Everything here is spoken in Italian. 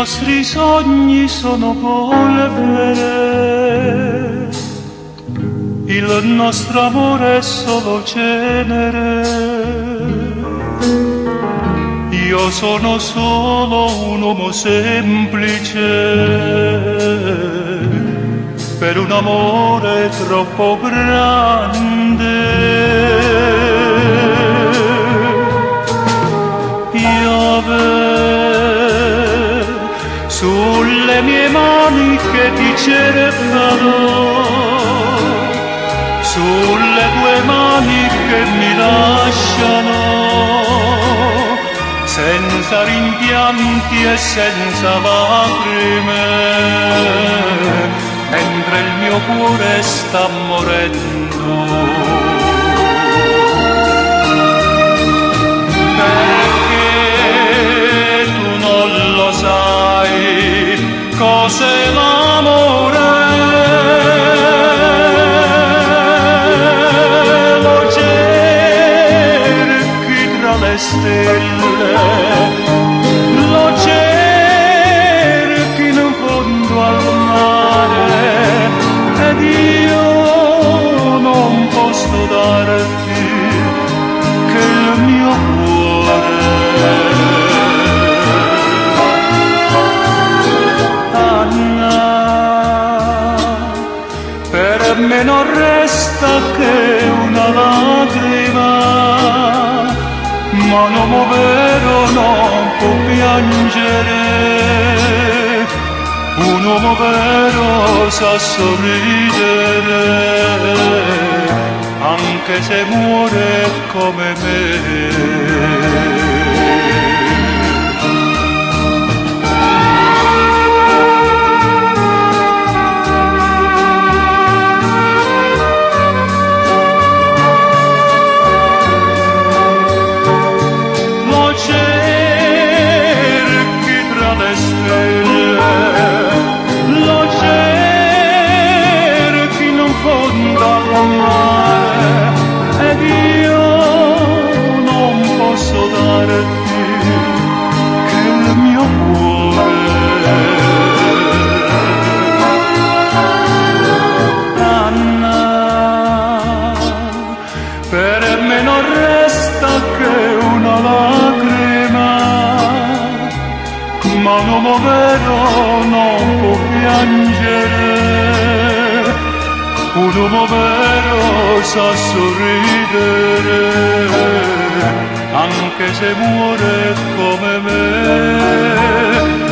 nostri sogni sono polvere, il nostro amore è solo cenere. Io sono solo un uomo semplice per un amore troppo grande. Piove sulle mie mani che ti cercano, sulle tue mani che mi lasciano, senza rimpianti e senza lacrime, mentre il mio cuore sta morendo. Perché tu non lo sai cos'è l'amore, lo cerchi tra le stelle, lo cerchi in fondo al mare, ed io non posso darti che il mio cuore. Anna, per me non resta che una lacrima, ma un uomo vero non può piangere, un uomo vero sa sorridere, anche se muore come me. Ed io non posso darti che il mio cuore. Anna, per me non resta che una lacrima, ma un uomo vero non può piangere, un uomo vero sa sorridere, anche se muore come me.